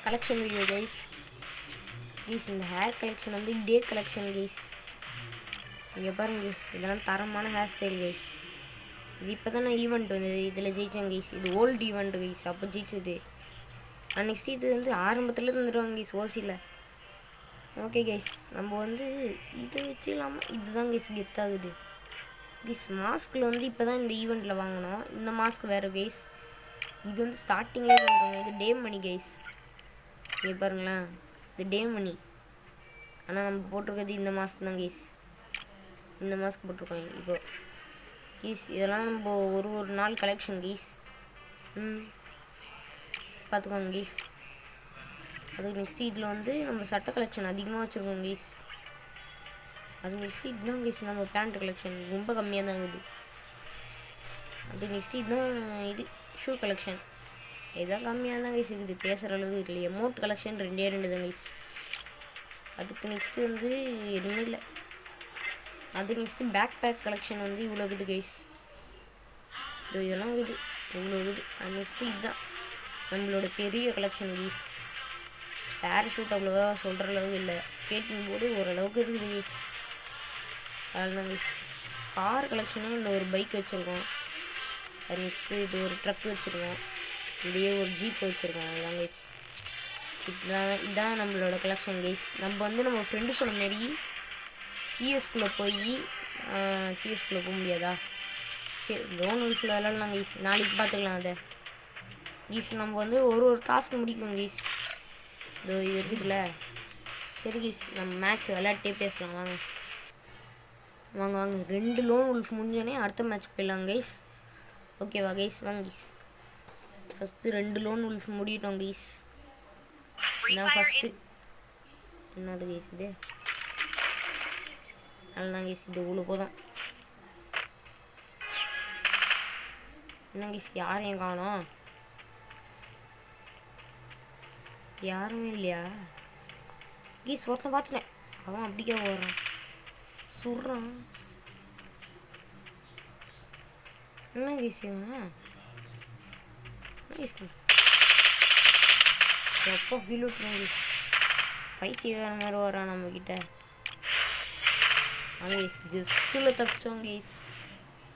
Collection video guys. இந்த hair collection வந்து டே collection guys. இங்கே பாருங்க கைஸ், இதெல்லாம் தரமான ஹேர் ஸ்டைல் கைஸ். இது இப்போ தானே ஈவெண்ட் வந்து இதில் ஜெயித்தேன் கைஸ். இது ஓல்டு ஈவெண்ட் கைஸ், அப்போ ஜெயிச்சது. நெக்ஸ்ட் இது வந்து ஆரம்பத்தில் தந்துடுவாங்க கைஸ் ஓசியில். ஓகே கைஸ், நம்ம வந்து இதை வச்சு இல்லாமல் இதுதான் கைஸ் கெத்தாகுது கைஸ். மாஸ்கில் வந்து இப்போ தான் இந்த ஈவெண்ட்டில் வாங்கினோம். இந்த மாஸ்க் வேறு கைஸ். இது வந்து ஸ்டார்டிங்லேயே தந்துடுவாங்க. இது டே மணி கைஸ். இங்கே பாருங்களேன், இது டே மணி. ஆனால் நம்ம போட்டிருக்கிறது இந்த மாஸ்க் தான் கைஸ். இந்த மாஸ்க் போட்டிருக்கோம் இப்போ கைஸ். இதெல்லாம் நம்ம ஒரு நாள் கலெக்ஷன் கைஸ். பார்த்துக்கோங்க கைஸ். அதுக்கு நெக்ஸ்ட் இதில் வந்து நம்ம சட்டை கலெக்ஷன் அதிகமாக வச்சுருக்கோம் கைஸ். அது நெக்ஸ்ட் இதுதான் கைஸ் நம்ம பேண்ட் கலெக்ஷன் ரொம்ப கம்மியாக தான் இருக்குது. அது நெக்ஸ்ட் இதுதான் இது ஷூ கலெக்ஷன். இதுதான் கம்மியாக தான் கைஸ் இருக்குது, பேசுகிற அளவுக்கு இல்லை. எமௌண்ட் கலெக்ஷன் 2 தான் கைஸ். அதுக்கு நெக்ஸ்ட்டு வந்து எதுவுமே இல்லை. அது நெக்ஸ்ட்டு பேக் பேக் கலெக்ஷன் வந்து இவ்வளோ இருக்குது கைஸ். இதெல்லாம் இருக்குது, இவ்வளோ இருக்குது. அது நெக்ஸ்ட்டு இதுதான் நம்மளோட பெரிய கலெக்ஷன் கைஸ். பேராஷூட் அவ்வளோவா சொல்கிற அளவுக்கு இல்லை. ஸ்கேட்டிங் போர்டு ஓரளவுக்கு இருக்குது கைஸ். அதுதான் கைஸ். கார் கலெக்ஷனே இந்த ஒரு பைக் வச்சுருக்கோம். அது நெக்ஸ்ட்டு இது ஒரு ட்ரக் வச்சுருக்கோம். இதையே ஒரு ஜீப் வச்சுருக்கோம். அதுதான் கைஸ். இதுதான் நம்மளோட கலெக்ஷன் கைஸ். நம்ம வந்து நம்ம ஃப்ரெண்டு சொன்ன மாரி சிஎஸ்குள்ளே போக முடியாதா? சரி, லோன் உல்ஃபில் விளாட்லாம் கைஸ். நாளைக்கு பார்த்துக்கலாம் அதை கைஸ். நம்ம வந்து ஒரு டாஸ்க் முடிக்கும் கைஸ். இது இருக்குதுல்ல. சரி கைஸ், நம்ம மேட்ச் விளையாட்டே பேசலாம். வாங்க 2 லோன் உல்ஃப் முடிஞ்சோடனே அடுத்த மேட்ச் போயிடலாம் கைஸ். ஓகேவா கைஸ்? வாங்க கைஸ். ஃபஸ்ட்டு 2 லோன் உல்ஃப் முடிட்டோம் கைஸ். நான் ஃபஸ்ட்டு என்னது கைஸ் இது? அதுதான் கைஸ், இது இவ்வளோ போதும். என்ன கைஸ், யாரையும் காணோம்? யாருமே இல்லையா கைஸ்? ஒருத்தன் பார்த்துட்டேன், அவன் அப்படிக்கா போடுறான், சுடுறான். என்ன கைஸ் இவன்? எப்போ கீழே விட்டுறோம் கைஸ். பைத்தியக்கார மாதிரி வரான் நம்மக்கிட்ட. கைஸ் ஜஸ்ட்டில் தப்பிச்சோம் கைஸ்.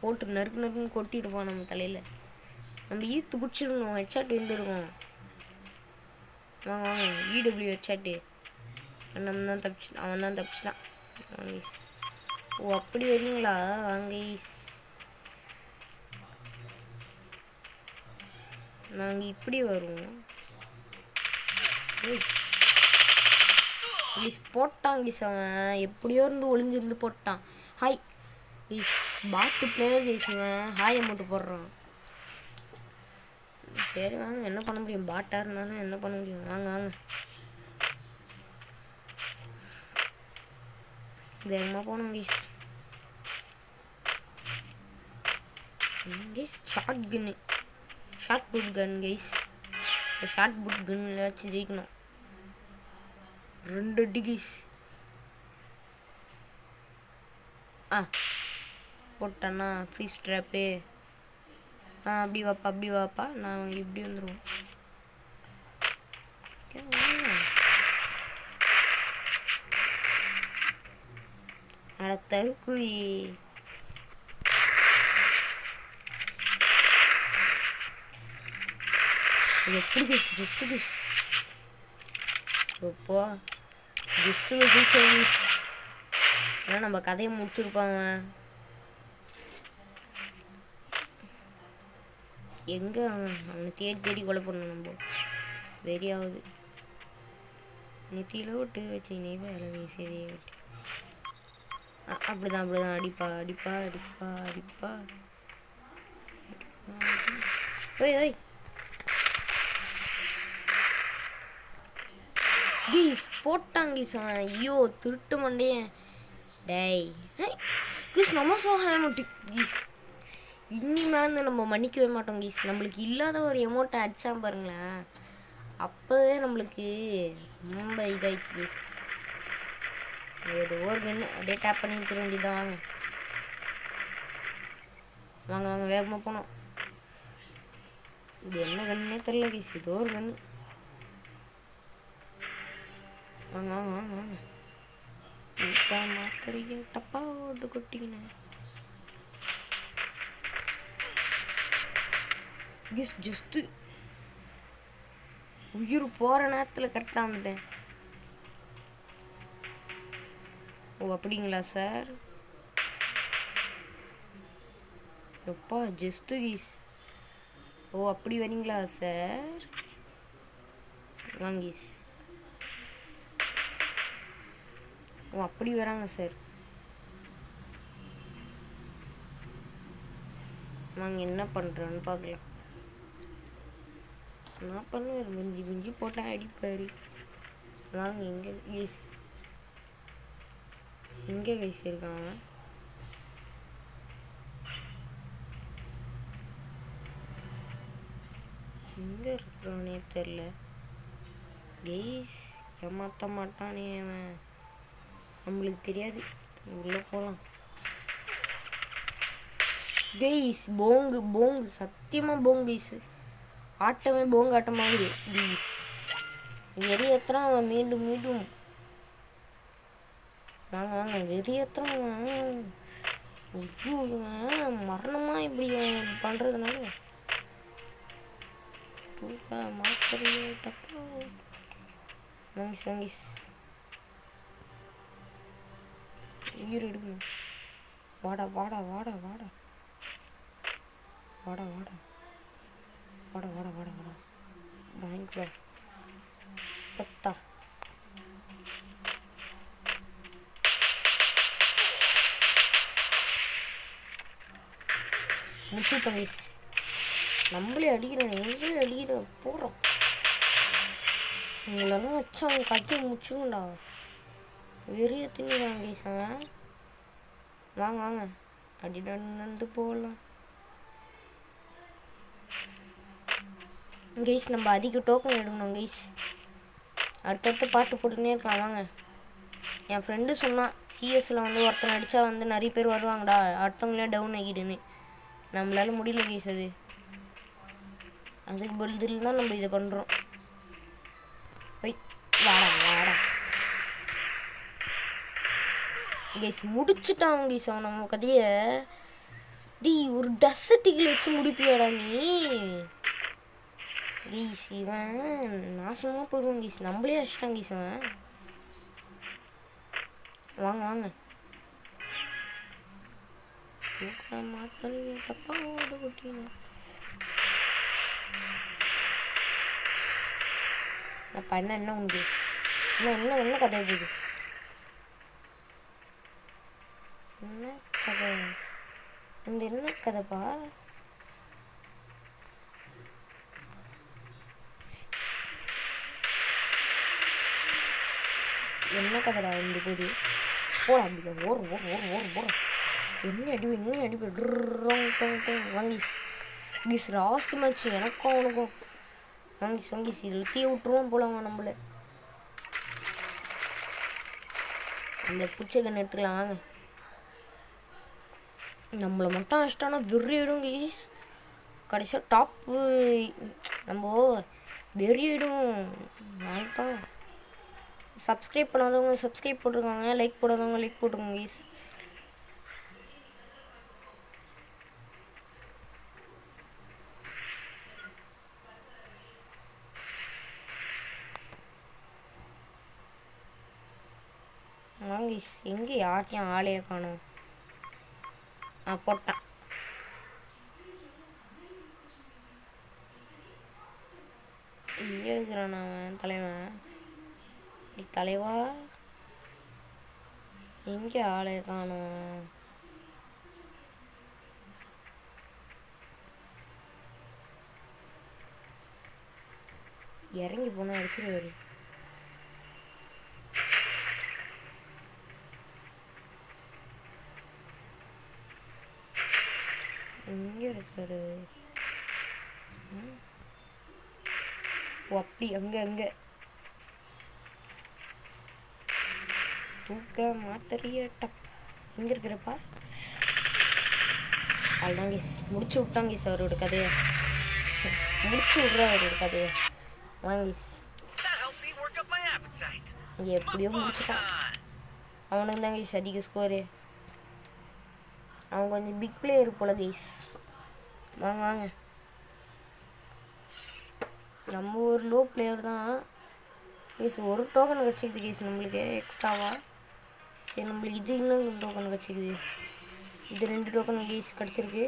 போட்டு நறுக்குன்னு கொட்டிருப்பான் நம்ம தலையில். நம்ம ஈர்த்து பிடிச்சிடணும். ஹெட்ஷாட் வந்துருக்கோம். வாங்க இடபிள்யூ ஹெட்ஷாட்டு. அவன் தான் தப்பிச்சிட்டான் கைஸ். ஓ அப்படி வரீங்களா? வாங்க கைஸ், நாங்கள் இப்படி வருவோம் கைஸ். போட்டான் கைஸ், அவன் எப்படியோ இருந்து ஒளிஞ்சிருந்து போட்டான். ஹாய் கைஸ், பாட்டு பிளேயர் கைஸ். இவன் ஹாயை மட்டும் போடுறான். சரி வாங்க, என்ன பண்ண முடியும்? பாட்டாக இருந்தாலும் என்ன பண்ண முடியும்? வாங்க வேகமாக போனோம் கைஸ். ஷார்ட் புட் கன் கைஸ். ஷார்ட் புட் கன்னில் வச்சு ஜெயிக்கணும். 2 அடி கைஸ். போட்டானா ஃப்ரீஸ் ட்ராப்பு. அப்படி வாப்பா நான் இப்படி வந்துடுவோம். அட தருக்குறி. எப்படி கைஸ்? Just guys. இப்போ ஜஸ்ட்டு ஃபியூச்சர் கைஸ். ஆனால் நம்ம கதையை முடிச்சிருப்பாங்க. எங்கே அவனை தேடி கொலை பண்ணணும் நம்ம. வெறியாவது நெத்தியில் விட்டு வச்சு நெய்வா அழகை சரியை விட்டு. அப்படிதான் அடிப்பா. ஓய் கீஸ் போட்டாங்க கீஸ். ஐயோ திருட்டு மண்டே. டேய் கீஸ், நம்ம சோஹாமோட்டிக் கீஸ். இனிமேல் நம்ம மன்னிக்கவே மாட்டோம் கீஸ். நம்மளுக்கு இல்லாத ஒரு எமௌண்ட்டை அடிச்சா பாருங்களேன், அப்போவே நம்மளுக்கு ரொம்ப இதாகிடுச்சு கீஸ். ஏதோ ஒரு கன்று அப்படியே டேப் பண்ணி விட்டுற வேண்டியதான். வாங்க வேகமாக போனோம். இது என்ன கண்ணுனே தெரில கைஸ். ஏதோ ஒரு கன்று வாங்க வாங்க வாங்க வாங்க. மாத்திரையை டப்பா ஓட்டு கொட்டிக்கினேன். ஜஸ்ட்டு உயிர் போகிற நேரத்தில் கரெக்டாக வந்துட்டேன். ஓ அப்படிங்களா சார்? எப்பா ஜஸ்ட்டு கீஸ். ஓ அப்படி வரீங்களா சார்? வாங்கீஸ். ஓ அப்படி வராங்க சார். வாங்க என்ன பண்ணுறேன்னு பார்க்கலாம். நான் பண்ணுவேன், மிஞ்சி மிஞ்சி போட்டால் அடிப்பார். வாங்க எங்கே கைஸ், எங்கே கைஸ் இருக்காங்க? எங்கே இருக்கிறானே தெரில கைஸ். ஏமாற்ற மாட்டானே அவன், நம்மளுக்கு தெரியாது. உள்ளே போகலாம் கைஸ். போங்கு போங்கு, சத்தியமாக போங்கு கைஸ். ஆட்டமே போங்கு ஆட்டமாகுது கைஸ். வெறியேற்றுறான் அவன் மீண்டும் மீண்டும். வாங்க வாங்க வெறியேற்றுறான். ஐயோ மரணமாக இப்படி பண்ணுறதுனால மாத்திரையோ டப்பா. வாங்கிஸ் வாங்கிஸ். உயிர் எடுக்கணும். வாடா வாடா வாடா வாடா வாடா வாடா வாடா வாடா வாடா வாடா வாங்கிக்கோ பத்தா. முச்சு பங்கீஸ். நம்மளே அடிக்கிறோம், எங்களே அடிக்கிற போகிறோம். உங்களெல்லாம் வச்சு அவங்க கட்டி முடிச்சுங்கடா. வெறிய தின்னுறாங்க கைஸ் அவன். வாங்க வாங்க அடி நடந்து போகலாம் கைஸ். நம்ம அதிக டோக்கன் எடுக்கணும் கைஸ். அடுத்தடுத்து பாட்டு போட்டுன்னே இருக்கலாம். வாங்க. என் ஃப்ரெண்டு சொன்னான் சிஎஸ்சில் வந்து ஒருத்தன் அடித்தா வந்து நிறைய பேர் வருவாங்கடா, அடுத்தவங்களே டவுன் ஆகிடுன்னு. நம்மளால முடியல கைஸ். அதுக்கு பதில் தான் நம்ம இதை பண்ணுறோம். வாடா வாடா கைஸ். முடிச்சுட்டான் கைஸ் அவன் நம்ம கதையை. டி ஒரு டஸ்டிக்கில் வச்சு முடிப்பியாடா நீ கைஸ்? இவன் நாசமாக போயிடுவான் கைஸ். நம்மளே அடிச்சிட்டான் கைஸ் அவன். வாங்க வாங்க மாத்தலை தப்பா ஓட கொட்டின. நான் பண்ண என்ன உண்டு? என்ன என்ன கதை போகுது? என்ன கதை? இந்த என்ன கதைப்பா? என்ன கதைடா வந்து போகுது? போடா அப்படிங்க. ஓர் ஓர் ஓர் ஓர் போட. என்ன அடி என்ன அடி வாங்கிஸ் கீஸ். லாஸ்ட் மேட்ச் எனக்கும் அவனுக்கும். வாங்கிஸ் வாங்கிஸ். இதில் தீ விட்டுருவோம் போலாங்க. நம்மள பிடிச்ச கண்ணு எடுத்துக்கலாம். வாங்க. நம்மளை மட்டும் அடிச்சிட்டானா வெறியிடும் கைஸ். கடைசியாக டாப்பு நம்ம வெறியிடும். வாங்கிப்பா. சப்ஸ்கிரைப் பண்ணாதவங்க சப்ஸ்கிரைப் போட்டிருக்காங்க, லைக் போடாதவங்க லைக் போட்டுருங்க கைஸ். வாங்கிஸ். எங்கே யார்ட்டையும் ஆளையே காணும். போட்டான். இங்கே இருக்கிறான் அவன் தலைவன். தலைவா எங்கே ஆளை காணும்? இறங்கி போனால் அடிச்சிருவாரு. எங்கே இருக்காரு? ஓ அப்படி அங்கே அங்கே தூக்க மாத்திரைய டப். எங்கே இருக்கிறப்பா? அதுதான் கேஸ். முடிச்சு விட்டாங்க கேஸ் அவரோட கதையை. முடிச்சு விட்ற அவரோட கதையை. வாங்கிஸ். இங்கே எப்படியோ முடிச்சுட்டான். அவனுக்கு தான் கைஸ் அதிக ஸ்கோரு. அவன் கொஞ்சம் பிக் பிளேயர் போல கைஸ். வாங்க வாங்க, நம்ம ஒரு லோ பிளேயர் தான் கைஸ். ஒரு டோக்கன் கிடச்சிக்குது கைஸ் நம்மளுக்கு எக்ஸ்ட்ராவா. சரி நம்மளுக்கு இது இன்னும் டோக்கன் கிடச்சிக்குது. இது 2 டோக்கன் கைஸ் கிடச்சிருக்கு.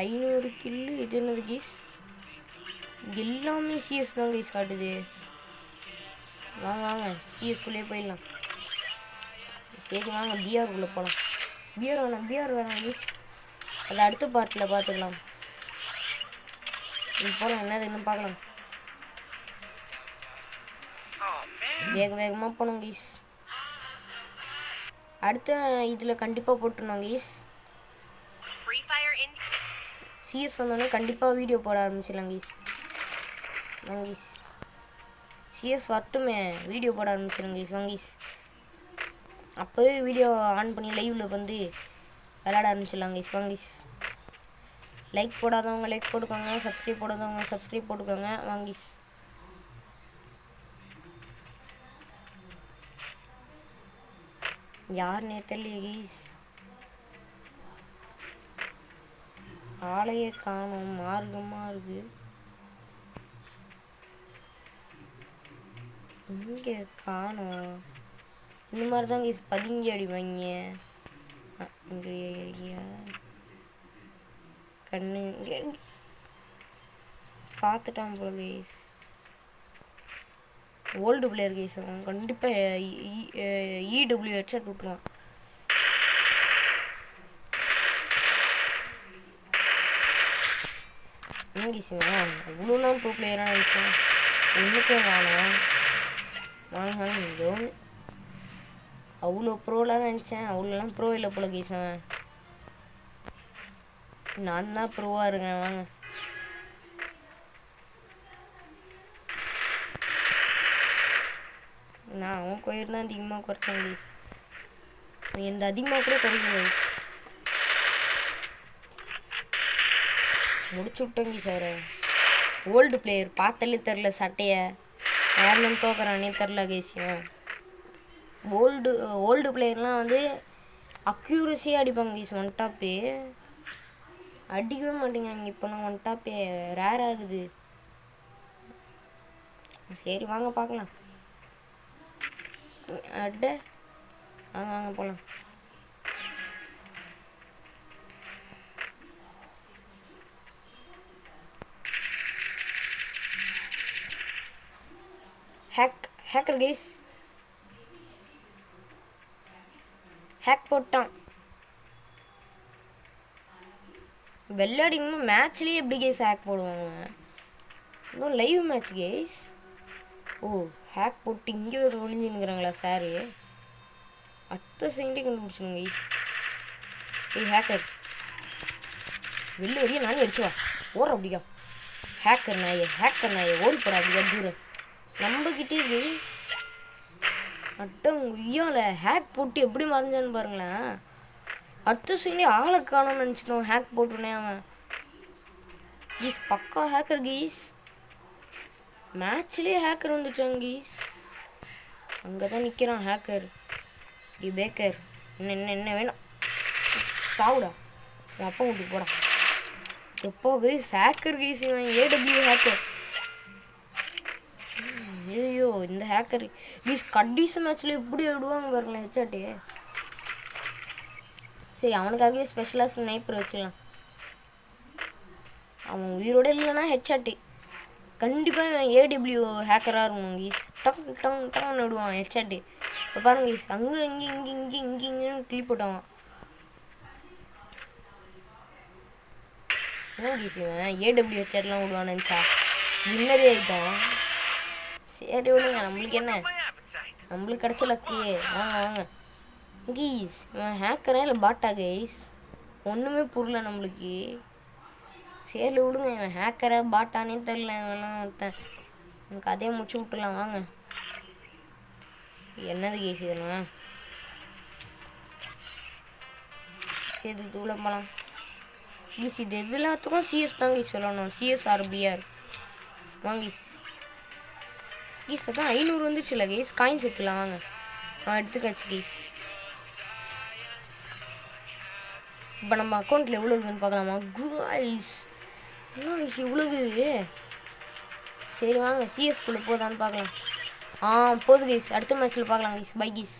500 கில்லு. இது என்னது கைஸ்? எல்லாமே சிஎஸ் தான் கைஸ் காட்டுது. வாங்க வாங்க சிஎஸ்குள்ளே போயிடலாம். சரி வாங்க பிஆர்க்குள்ளே போகலாம். பிஆர் வேணாம் கைஸ், அது அடுத்த பார்ட்டில் பார்த்துக்கலாம். போகலாம், என்னது இன்னும் பார்க்கலாம். வேகமாக போனோம் கைஸ். அடுத்த இதில் கண்டிப்பாக போட்டுருந்தோம் கைஸ். சிஎஸ் வந்தோடனே கண்டிப்பாக வீடியோ போட ஆரம்பிச்சிடலாம் கைஸ். வாங்கீஸ் சிஎஸ் வரட்டுமே, வீடியோ போட ஆரம்பிச்சிடலாம் கைஸ். வாங்கீஸ் அப்போவே வீடியோ ஆன் பண்ணி லைவில் வந்து விளையாட ஆரம்பிச்சிடலாம் கைஸ். வாங்கீஸ் லைக் போடாதவங்க லைக் போட்டுக்கோங்க, சப்ஸ்கிரைப் போடாதவங்க சப்ஸ்கிரைப் போட்டுக்கோங்க. வாங்கீஸ் யாருன்னே தெரியல கைஸ், ஆளையே காணும், மார்க்கமாக இருக்கு. இங்கே காணும். இந்த மாதிரி தான் கைஸ் பதுங்கி அடிவாங்க. இங்கே கண்ணு இங்கே பார்த்துட்டான் போல கைஸ். ஓல்டு பிளேயர் கைஸ், அவன் கண்டிப்பாக இடபிள்யூ ஹெட்செட் விட்டுருவான். கைஸ் அவ்வளோலாம் ப்ரோ பிளேயராக நினச்சேன், ஒன்றுக்கே காணும். வாங்க இதோ அவ்வளோ ப்ரோலாம் நினச்சேன், அவ்வளோலாம் ப்ரோ இல்லை போல கைஸ். அவன் நான் தான் ப்ரோவாக இருக்கேன். வாங்க நான் அவன் கோயில் தான் அதிகமாக குறைச்சேன் கைஸ். எந்த அதிகமாக கூட குறைக்கும் கைஸ். முடிச்சு விட்டேங்க சார். ஓல்டு பிளேயர் பார்த்தாலே தெரில சட்டையை யாருன்னு தோக்குறானே தெரில கைஸியும். ஓல்டு பிளேயர்லாம் வந்து அக்யூரஸியாக அடிப்பாங்க கைஸ். ஒன் டாப்பே அடிக்கவே மாட்டேங்கிறாங்க. இப்போ நான் ஒன் டாப்பே ரேர் ஆகுது. சரி வாங்க பார்க்கலாம். அட வாங்க வாங்க போகலாம். ஹேக்கர் கைஸ், ஹேக் போட்டான். வெள்ளாடிங்கன்னு மேட்ச்லேயே எப்படி கைஸ் ஹேக் போடுவாங்க? இன்னும் லைவ் மேட்ச் கைஸ். ஓ ஹேக் போட்டு இங்கே ஒளிஞ்சுன்னுக்குறாங்களா சாரு? அடுத்த செகண்டே கண்டுபிடிச்சிங்க கைஸ். ஏய் ஹேக்கர் வெளில வரையும் நானே அடிச்சுவா ஓடுற அப்படியா? ஹேக்கர் நாயே ஓடி போட அப்படியா தூரம் நம்மக்கிட்டே கைஸ். அட்டம் உய்யால ஹேக் போட்டு எப்படி மறைஞ்சான்னு பாருங்களேன். அடுத்த செகண்டே ஆளை காணும்னு நினச்சிட்டோம். ஹேக் போட்டுனே அவன் கைஸ் பக்கா ஹேக்கர் கைஸ். மேட்ச்லேயே ஹேக்கர் வந்துட்டாங்க கைஸ். அங்கே தான் நிற்கிறான் ஹேக்கர். டி பேக்கர் என்ன வேணும் சாவுடா, என் அப்பா வீட்டுக்கு போடா. எப்போ கைஸ் ஹேக்கர் கைஸ், இவன் ஏடபிள்யூ ஹேக்கர். ஐயோ இந்த ஹேக்கர் கைஸ் கடைசி மேட்ச்ல எப்படி விடுவாங்க பாருங்களேன் ஹெட்செட்டு. சரி அவனுக்காகவே ஸ்பெஷலாக ஸ்னைப்பர் வச்சுக்கலாம். அவன் உயிரோட இல்லைன்னா ஹெட்செட்டு கண்டிப்பாக ஏடபிள்யூ ஹேக்கராக இருக்கும் கைஸ். டக்குன்னு விடுவான் ஹெட்செட்டு. இப்போ பாருங்க கைஸ் அங்கே இங்கே கிளிப் போட்டான். என்ன கைஸ் இவன் ஏடபிள்யூ ஹெட்செட்லாம் விடுவான்னு நினச்சா வின்னரே ஆகிட்டான். சரி விடுங்க, நம்மளுக்கு என்ன, நம்மளுக்கு கிடச்ச லக்கு. வாங்க வாங்க கைஸ். இவன் ஹேக்கரா இல்லை பாட்டா கைஸ்? ஒன்றுமே புரியல நம்மளுக்கு. சரி விடுங்க, இவன் ஹேக்கரா பாட்டானே தெரில. இவெல்லாம் ஒருத்தன் எனக்கு அதே முடிச்சு விட்டுலாம். வாங்க என்னது கைஸ் இதெல்லாம்? சரி தூள போகலாம் கைஸ். இது எல்லாத்துக்கும் சிஎஸ் தான் கைஸ் சொல்லணும். சிஎஸ் ஆர் பிஆர் வாங்க கைஸ். கீஸ் அதான் 500 வந்துச்சுல கேஸ். காயின்ஸ் எடுத்துக்கலாம் வாங்க. எடுத்துக்காச்சு கேஸ். இப்போ நம்ம அக்கௌண்ட்டில் எவ்வளோ இருக்குன்னு பார்க்கலாமா? கைஸ் என்ன கைஸ் இவ்வளோது? சரி வாங்க சிஎஸ்குள்ளே போதான்னு பார்க்கலாம். போகுது கைஸ். அடுத்த மேட்ச்சில் பார்க்கலாம் கைஸ். Bye guys.